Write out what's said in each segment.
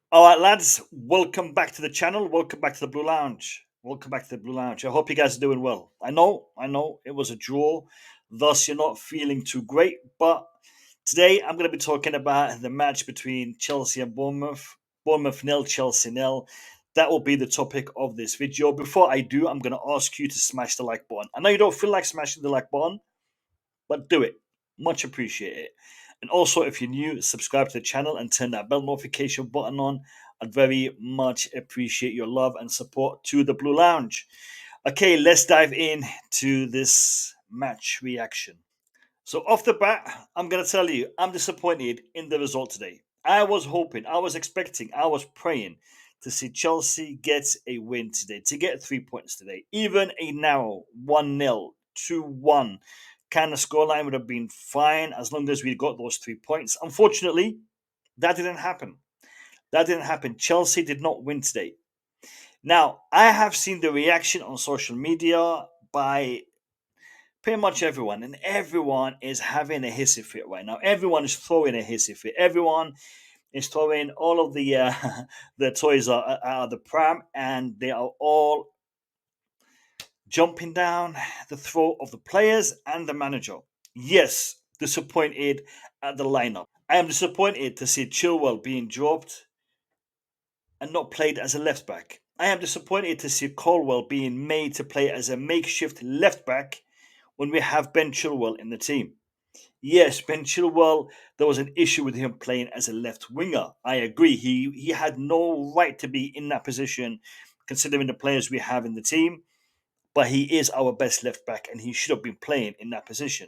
All right, lads, welcome back to the channel. Welcome back to the Blue Lounge. Welcome back to the Blue Lounge. I hope you guys are doing well. I know, it was a draw, thus you're not feeling too great. But today I'm going to be talking about the match between Chelsea and Bournemouth. Bournemouth nil, Chelsea nil. That will be the topic of this video. Before I do, I'm going to ask you to smash the like button. I know you don't feel like smashing the like button, but do it. Much appreciated. And also, if you're new, subscribe to the channel and turn that bell notification button on. I'd very much appreciate your love and support to the Blue Lounge. Okay, let's dive in to this match reaction. So, off the bat, I'm going to tell you, I'm disappointed in the result today. I was hoping, I was expecting, I was praying to see Chelsea get a win today, to get 3 points today. Even a narrow 1-0, 2-1 kind of scoreline would have been fine as long as we got those 3 points. Unfortunately, that didn't happen. That didn't happen. Chelsea did not win today. Now, I have seen the reaction on social media by pretty much everyone, and everyone is having a hissy fit right now. Everyone is throwing a hissy fit. Everyone is throwing all of the the toys out of the pram, and they are all jumping down the throat of the players and the manager. Yes, disappointed at the lineup. I am disappointed to see Chilwell being dropped and not played as a left back. I am disappointed to see Colwell being made to play as a makeshift left back when we have Ben Chilwell in the team. Yes, Ben Chilwell, there was an issue with him playing as a left winger. I agree. He had no right to be in that position considering the players we have in the team, but he is our best left back and he should have been playing in that position.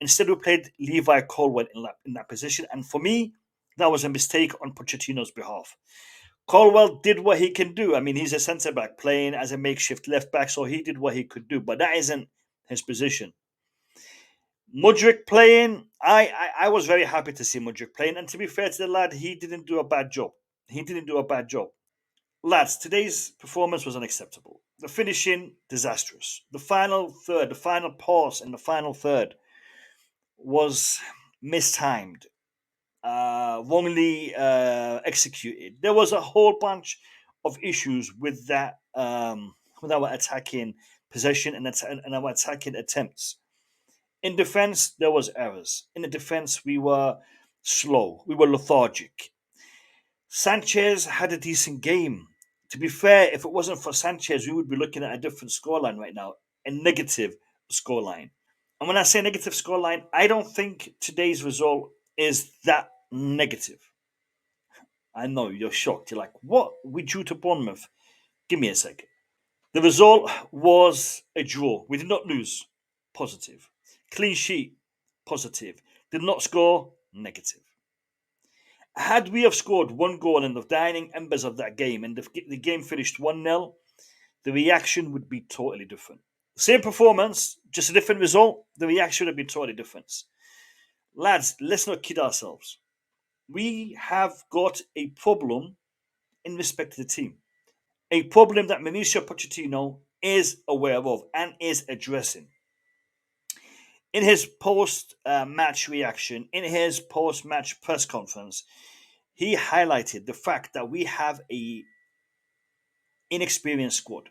Instead, we played Levi Colwell in that position, and for me, that was a mistake on Pochettino's behalf. Colwell did what he can do. I mean, he's a centre back playing as a makeshift left back, so he did what he could do, but that isn't his position. Mudryk playing, I was very happy to see Mudryk playing, and to be fair to the lad, he didn't do a bad job. He didn't do a bad job. Lads, today's performance was unacceptable. The finishing, disastrous. The final third, the final pause in the final third was mistimed, wrongly executed. There was a whole bunch of issues with our attacking possession and our attacking attempts. In defense, there was errors. In the defense, we were slow. We were lethargic. Sanchez had a decent game. To be fair, if it wasn't for Sanchez, we would be looking at a different scoreline right now, a negative scoreline. And when I say negative scoreline, I don't think today's result is that negative. I know you're shocked. You're like, what? We drew to Bournemouth. Give me a second. The result was a draw. We did not lose. Positive. Clean sheet. Positive. Did not score. Negative. Had we have scored one goal in the dying embers of that game and the game finished 1-0, the reaction would be totally different. Same performance, just a different result, the reaction would be totally different. Lads, let's not kid ourselves. We have got a problem in respect to the team. A problem that Mauricio Pochettino is aware of and is addressing. In his post-match reaction, in his post-match press conference, he highlighted the fact that we have a inexperienced squad.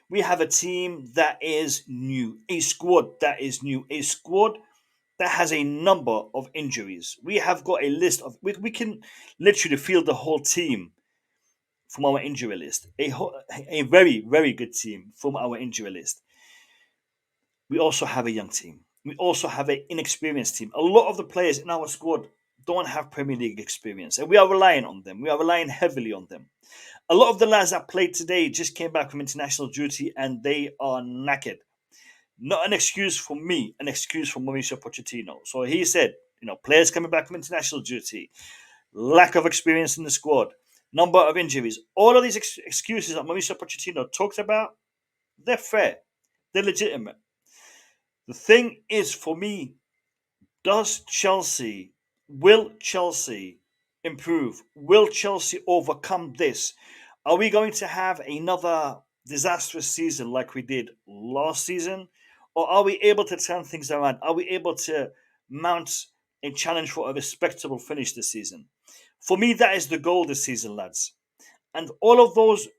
We have a team that is new, a squad that is new, a squad that has a number of injuries. We have got a list of we can literally field the whole team from our injury list. A very very good team from our injury list. We also have a young team. We also have an inexperienced team. A lot of the players in our squad don't have Premier League experience, and we are relying on them. We are relying heavily on them. A lot of the lads that played today just came back from international duty and they are knackered. Not an excuse for me, an excuse for Mauricio Pochettino. So he said, players coming back from international duty, lack of experience in the squad, number of injuries. All of these excuses that Mauricio Pochettino talked about, they're fair. They're legitimate. The thing is, for me, will Chelsea improve? Will Chelsea overcome this? Are we going to have another disastrous season like we did last season? Or are we able to turn things around? Are we able to mount a challenge for a respectable finish this season? For me, that is the goal this season, lads. And all of those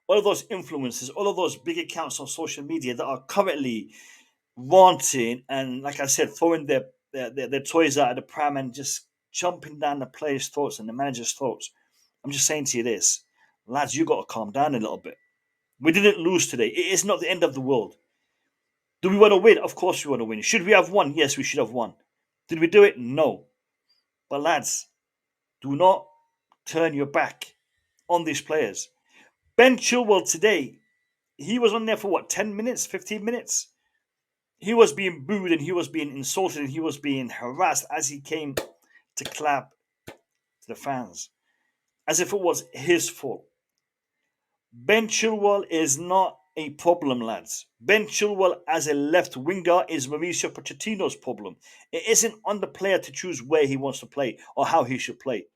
influencers, all of those big accounts on social media that are currently ranting and, like I said, throwing their toys out of the pram and just jumping down the players' throats and the manager's throats. I'm just saying to you this, lads, you got to calm down a little bit. We didn't lose today. It is not the end of the world. Do we want to win? Of course we want to win. Should we have won? Yes, we should have won. Did we do it? No. But lads, do not turn your back on these players. Ben Chilwell today, he was on there for what, 10 minutes, 15 minutes? He was being booed and he was being insulted and he was being harassed as he came to clap to the fans, as if it was his fault. Ben Chilwell is not a problem, lads. Ben Chilwell as a left winger is Mauricio Pochettino's problem. It isn't on the player to choose where he wants to play or how he should play.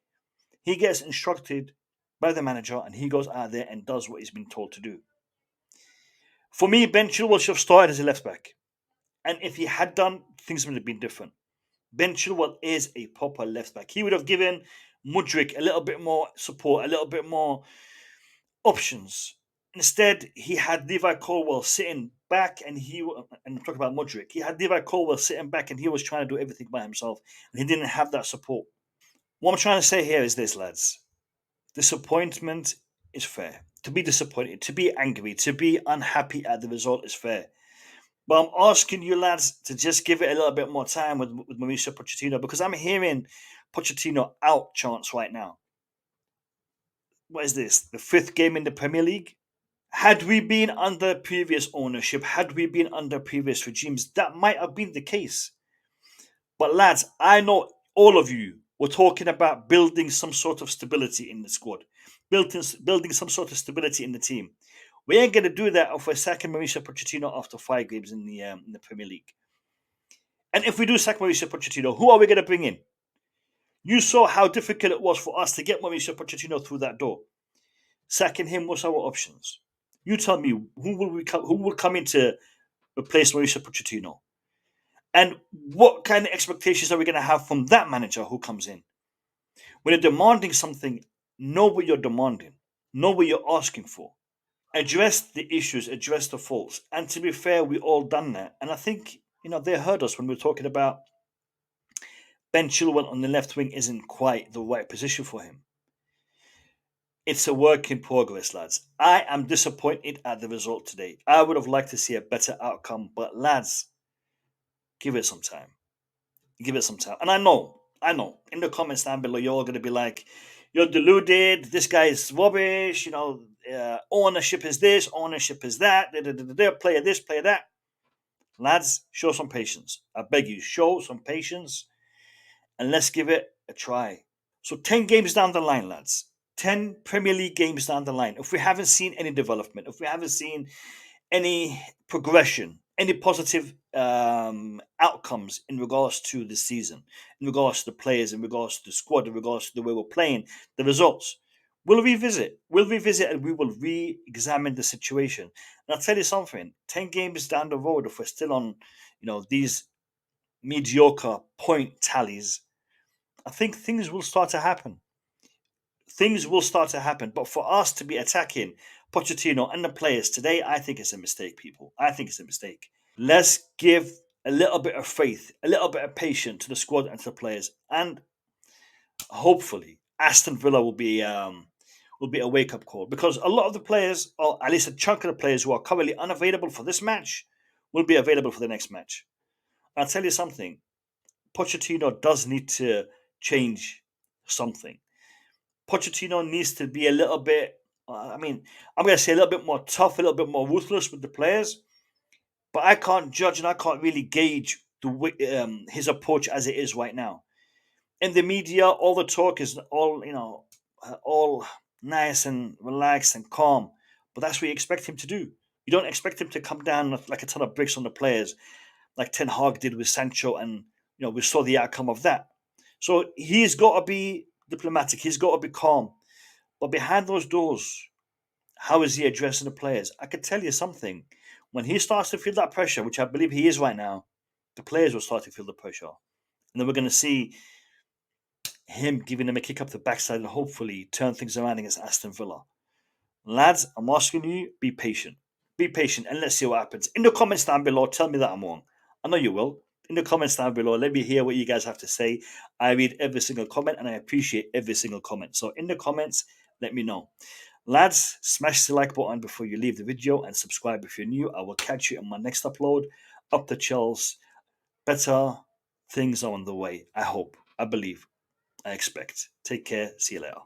He gets instructed by the manager and he goes out there and does what he's been told to do. For me, Ben Chilwell should have started as a left back. And if he had done, things would have been different. Ben Chilwell is a proper left back. He would have given Mudryk a little bit more support, a little bit more options. Instead, he had Levi Colwill sitting back, and I'm talking about Mudryk. He had Levi Colwill sitting back, and he was trying to do everything by himself, and he didn't have that support. What I'm trying to say here is this, lads: disappointment is fair. To be disappointed, to be angry, to be unhappy at the result is fair. But I'm asking you, lads, to just give it a little bit more time with Mauricio Pochettino, because I'm hearing Pochettino out chants right now. What is this? The 5th game in the Premier League? Had we been under previous ownership, had we been under previous regimes, that might have been the case. But lads, I know all of you were talking about building some sort of stability in the squad, building some sort of stability in the team. We ain't going to do that if we're sacking Mauricio Pochettino after 5 games in the Premier League. And if we do sack Mauricio Pochettino, who are we going to bring in? You saw how difficult it was for us to get Mauricio Pochettino through that door. Sacking him was our options. You tell me, who will come in to replace Mauricio Pochettino? And what kind of expectations are we going to have from that manager who comes in? When you're demanding something, know what you're demanding. Know what you're asking for. Address the issues, address the faults. And to be fair, we all done that. And I think, they heard us when we were talking about Ben Chilwell on the left wing isn't quite the right position for him. It's a work in progress, lads. I am disappointed at the result today. I would have liked to see a better outcome, but lads, give it some time. Give it some time. And I know, in the comments down below, you're all going to be like, you're deluded, this guy is rubbish, ownership is this, ownership is that, player this, player that. Lads, show some patience. I beg you, show some patience and let's give it a try. So 10 games down the line, lads. 10 Premier League games down the line. If we haven't seen any development, if we haven't seen any progression, any positive outcomes in regards to the season, in regards to the players, in regards to the squad, in regards to the way we're playing, the results, we'll revisit. And we will re-examine the situation. And I'll tell you something, 10 games down the road, if we're still on, these mediocre point tallies, I think things will start to happen. Things will start to happen. But for us to be attacking Pochettino and the players today, I think it's a mistake, people. I think it's a mistake. Let's give a little bit of faith, a little bit of patience to the squad and to the players. And hopefully Aston Villa will be a wake-up call. Because a lot of the players, or at least a chunk of the players who are currently unavailable for this match, will be available for the next match. I'll tell you something. Pochettino does need to change something. Pochettino needs to be a little bit, I'm going to say a little bit more tough, a little bit more ruthless with the players. But I can't judge and I can't really gauge his approach as it is right now. In the media, all the talk is all nice and relaxed and calm. But that's what you expect him to do. You don't expect him to come down like a ton of bricks on the players, like Ten Hag did with Sancho, and we saw the outcome of that. So he's got to be diplomatic. He's got to be calm. But behind those doors, how is he addressing the players? I can tell you something. When he starts to feel that pressure, which I believe he is right now, the players will start to feel the pressure. And then we're going to see him giving them a kick up the backside and hopefully turn things around against Aston Villa. Lads, I'm asking you, be patient. Be patient and let's see what happens. In the comments down below, tell me that I'm wrong. I know you will. In the comments down below, let me hear what you guys have to say. I read every single comment and I appreciate every single comment. So in the comments, let me know. Lads, smash the like button before you leave the video and subscribe if you're new. I will catch you in my next upload. Up the Chelsea. Better things are on the way. I hope. I believe. I expect. Take care. See you later.